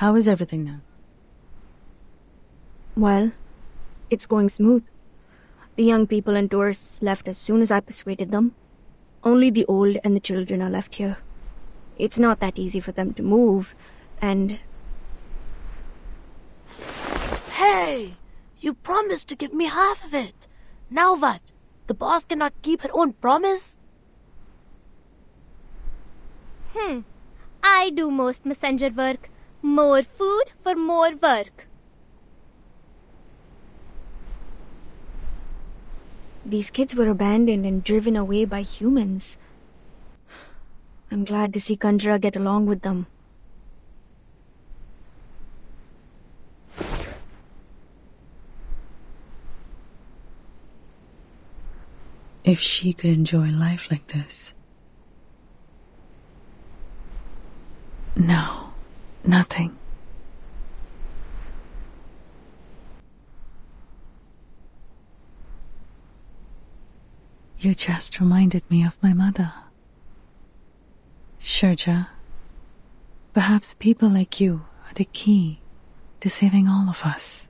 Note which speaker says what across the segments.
Speaker 1: How is everything now?
Speaker 2: Well, it's going smooth. The young people and tourists left as soon as I persuaded them. Only the old and the children are left here. It's not that easy for them to move, and...
Speaker 3: Hey! You promised to give me half of it. Now what? The boss cannot keep her own promise?
Speaker 4: I do most messenger work. More food for more work.
Speaker 2: These kids were abandoned and driven away by humans. I'm glad to see Kanjra get along with them.
Speaker 1: If she could enjoy life like this. No, nothing. You just reminded me of my mother. Sherja, perhaps people like you are the key to saving all of us.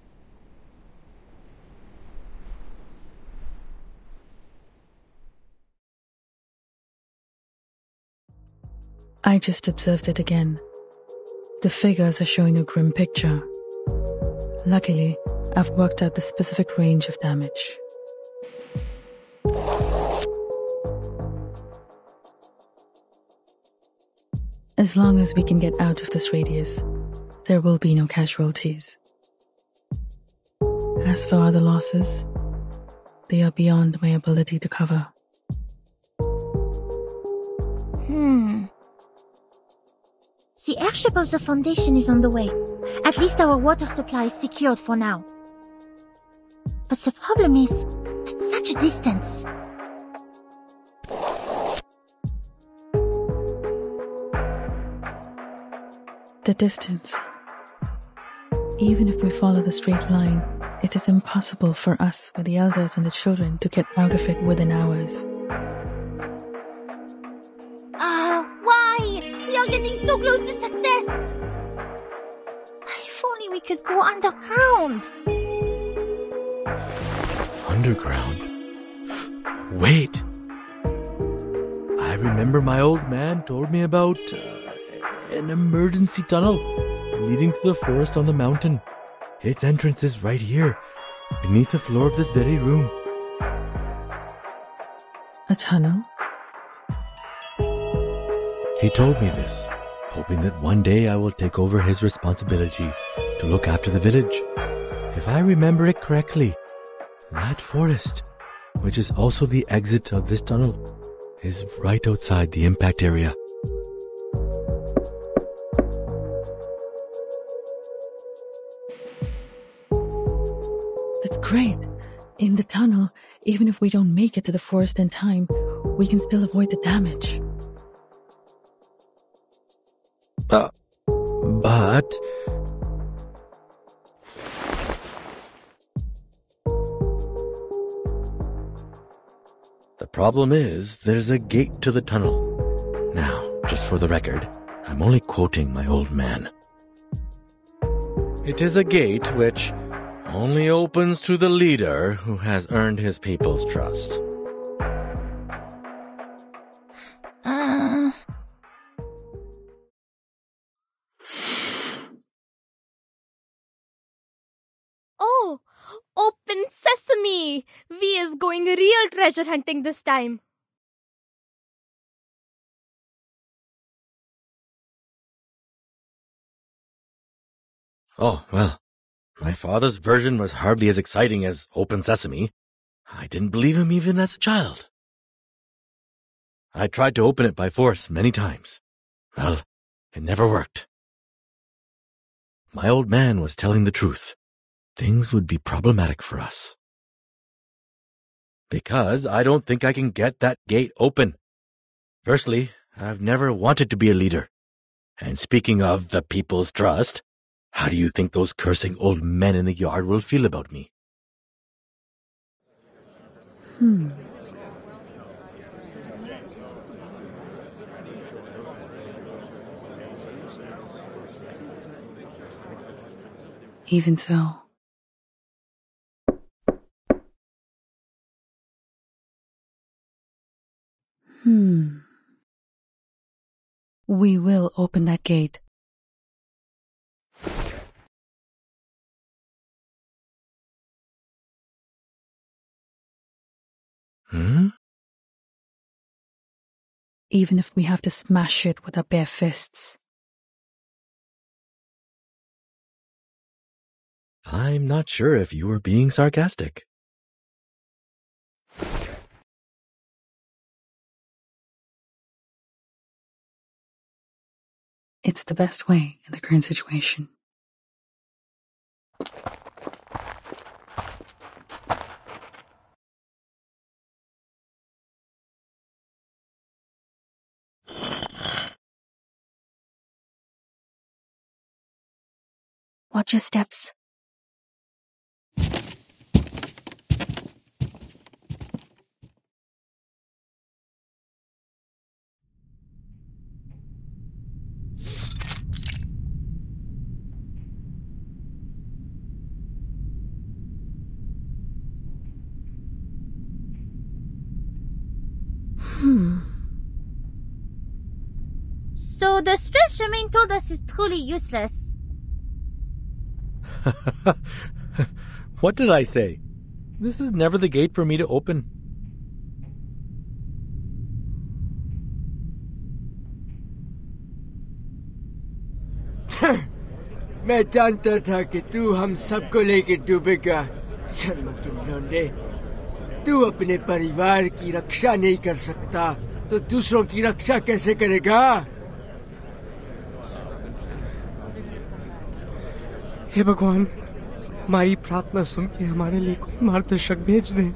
Speaker 1: I just observed it again. The figures are showing a grim picture. Luckily, I've worked out the specific range of damage. As long as we can get out of this radius, there will be no casualties. As for other losses, they are beyond my ability to cover.
Speaker 5: The airship of the Foundation is on the way. At least our water supply is secured for now. But the problem is, at such a distance.
Speaker 1: The distance. Even if we follow the straight line, it is impossible for us with the elders and the children to get out of it within hours.
Speaker 5: Why? We are getting so close to success! If only we could go underground!
Speaker 6: Underground? Wait! I remember my old man told me about an emergency tunnel leading to the forest on the mountain. Its entrance is right here, beneath the floor of this very room.
Speaker 1: A tunnel?
Speaker 6: He told me this, hoping that one day I will take over his responsibility to look after the village. If I remember it correctly, that forest, which is also the exit of this tunnel, is right outside the impact area.
Speaker 1: That's great. In the tunnel, even if we don't make it to the forest in time, we can still avoid the damage.
Speaker 6: But... the problem is, there's a gate to the tunnel. Now, just for the record, I'm only quoting my old man. It is a gate which only opens to the leader who has earned his people's trust.
Speaker 4: Oh, open sesame! We is going real treasure hunting this time.
Speaker 6: Oh, well, my father's version was hardly as exciting as Open Sesame. I didn't believe him even as a child. I tried to open it by force many times. Well, it never worked. My old man was telling the truth. Things would be problematic for us. Because I don't think I can get that gate open. Firstly, I've never wanted to be a leader. And speaking of the people's trust, how do you think those cursing old men in the yard will feel about me?
Speaker 1: Even so. We will open that gate. Even if we have to smash it with our bare fists.
Speaker 6: I'm not sure if you were being sarcastic.
Speaker 1: It's the best way in the current situation.
Speaker 2: Watch your steps.
Speaker 5: So the spell Charmaine told us is truly useless.
Speaker 6: What did I say? This is never the gate for me to open.
Speaker 7: मैं जानता था कि तू हम सबको लेके डूबेगा शर्मा के लौंडे तू अपने परिवार की रक्षा नहीं कर सकता तो दूसरों की रक्षा कैसे करेगा हे भगवान हमारी प्रार्थना सुन के हमारे लिए कोई मार्गदर्शक भेज दे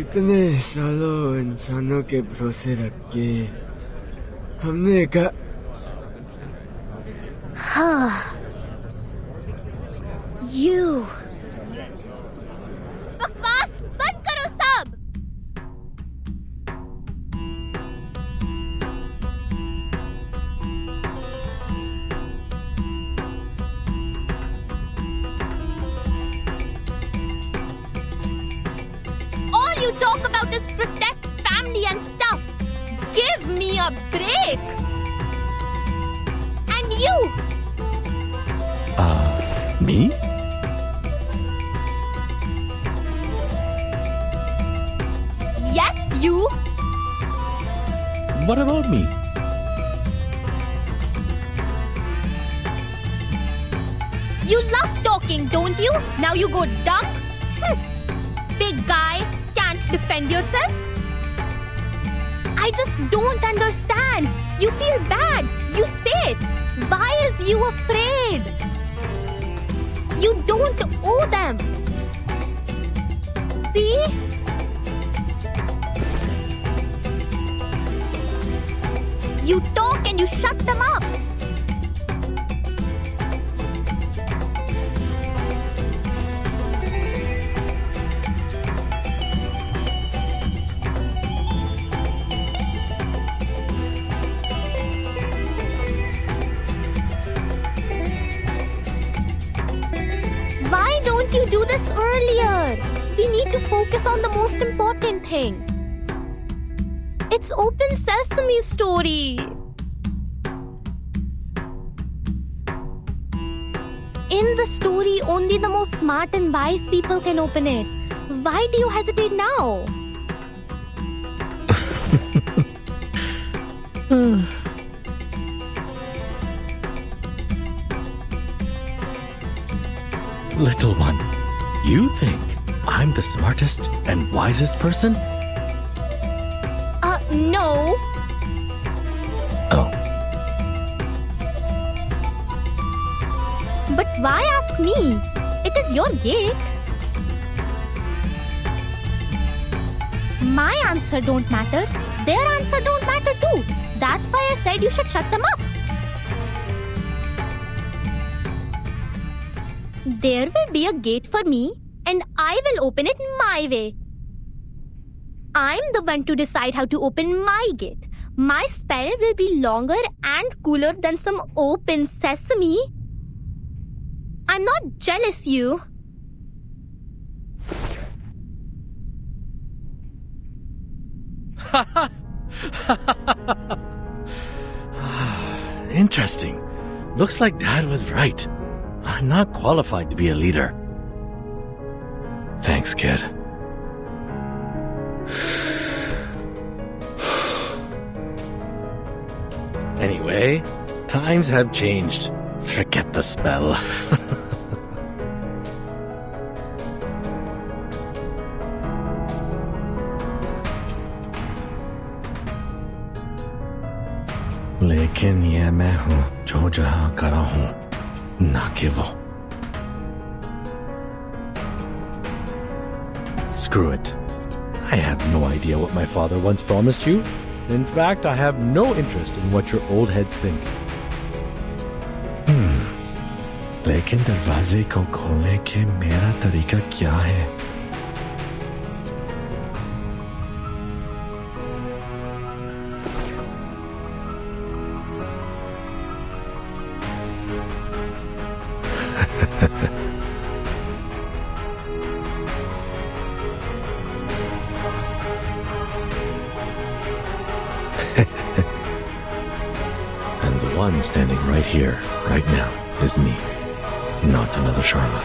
Speaker 7: इतने सालों इंसानों के भरोसे रख के हमने कहा
Speaker 5: You.
Speaker 4: बकवास बंद करो सब। All you talk about is protect family and stuff. Give me a break. And you.
Speaker 6: Me?
Speaker 4: Yes, you.
Speaker 6: What about me?
Speaker 4: You love talking, don't you? Now you go dumb? Big guy, can't defend yourself? I just don't understand. You feel bad. You say it. Why is you afraid? You don't owe them. See? You talk and you shut them up. Why don't you do this earlier? We need to focus on the most important thing. It's Open Sesame story. In the story, only the most smart and wise people can open it. Why do you hesitate now?
Speaker 6: Little one, you think I'm the smartest and wisest person?
Speaker 4: No.
Speaker 6: Oh.
Speaker 4: But why ask me? It is your gate. My answer don't matter. Their answer don't matter too. That's why I said you should shut them up. There will be a gate for me, and I will open it my way. I'm the one to decide how to open my gate. My spell will be longer and cooler than some open sesame. I'm not jealous, you.
Speaker 6: Interesting. Looks like Dad was right. I'm not qualified to be a leader. Thanks, kid. Anyway, times have changed. Forget the spell. लेकिन ये मैं हूँ जो जहाँ करा हूँ, ना कि वो. Screw it. I have no idea what my father once promised you. In fact, I have no interest in what your old heads think. लेकिन दरवाजे को खोलने के मेरा तरीका क्या है? And the one standing right here, right now, is me, not another Sharma.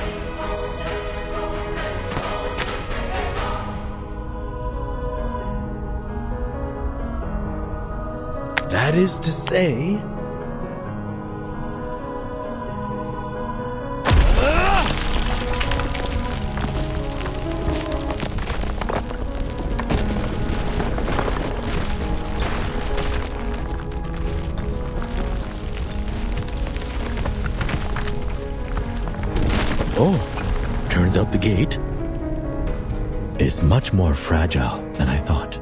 Speaker 6: That is to say... Oh, turns out the gate is much more fragile than I thought.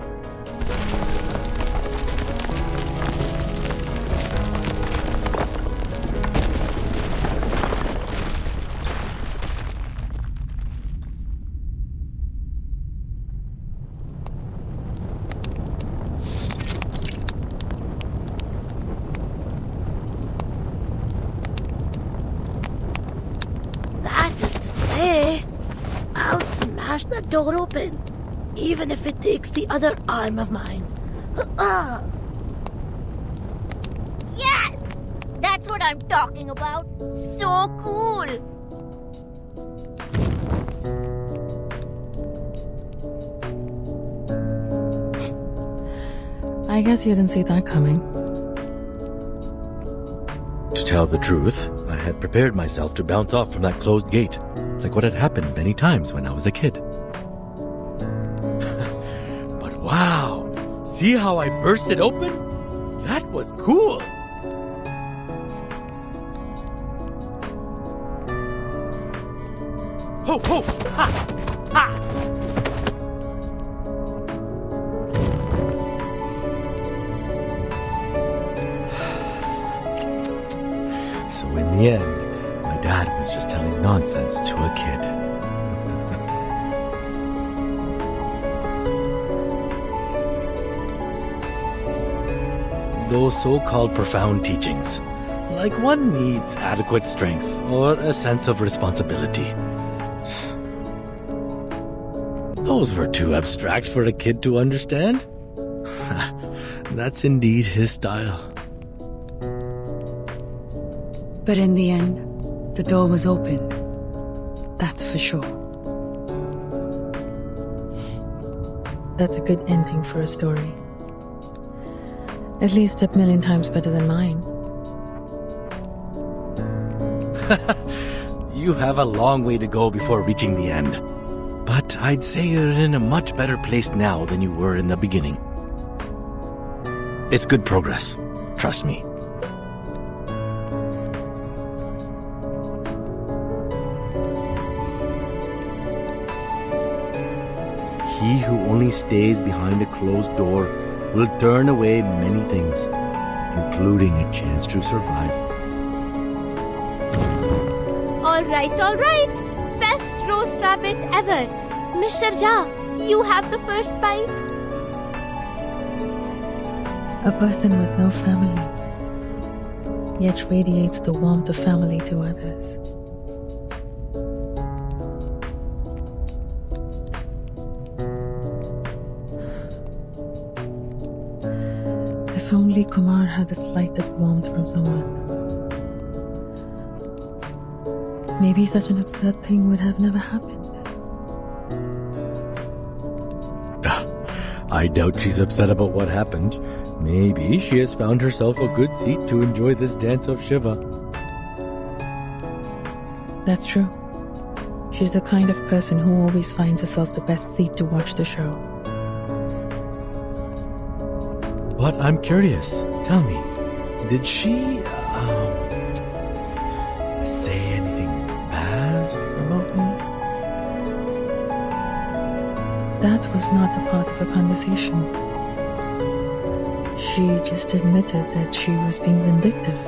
Speaker 3: I'll smash that door open, even if it takes the other arm of mine.
Speaker 5: Yes! That's what I'm talking about. So cool!
Speaker 1: I guess you didn't see that coming.
Speaker 6: To tell the truth, I had prepared myself to bounce off from that closed gate, like what had happened many times when I was a kid. But wow! See how I burst it open? That was cool! Ho ho! Ha! Ha! So in the end, my dad was just telling nonsense to a kid. Those so-called profound teachings, like one needs adequate strength or a sense of responsibility. Those were too abstract for a kid to understand. That's indeed his style.
Speaker 1: But in the end, the door was open. That's for sure. That's a good ending for a story. At least 1,000,000 times better than mine.
Speaker 6: You have a long way to go before reaching the end. But I'd say you're in a much better place now than you were in the beginning. It's good progress. Trust me. He who only stays behind a closed door will turn away many things, including a chance to survive.
Speaker 4: All right. Best roast rabbit ever. Mr. Jha, you have the first bite.
Speaker 1: A person with no family, yet radiates the warmth of family to others. If only Kumar had the slightest warmth from someone, maybe such an absurd thing would have never happened.
Speaker 6: I doubt she's upset about what happened. Maybe she has found herself a good seat to enjoy this dance of Shiva.
Speaker 1: That's true. She's the kind of person who always finds herself the best seat to watch the show.
Speaker 6: But I'm curious. Tell me, did she, say anything bad about me?
Speaker 1: That was not a part of the conversation. She just admitted that she was being vindictive.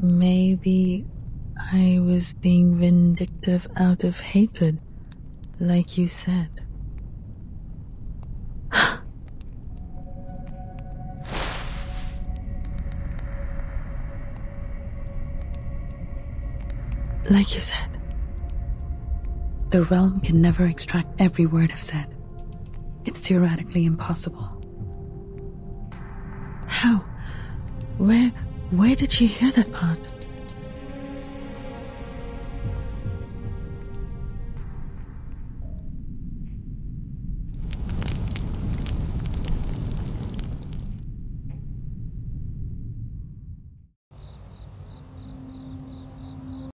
Speaker 1: Maybe I was being vindictive out of hatred, like you said. Like you said, the realm can never extract every word I've said. It's theoretically impossible. How? Where did she hear that part?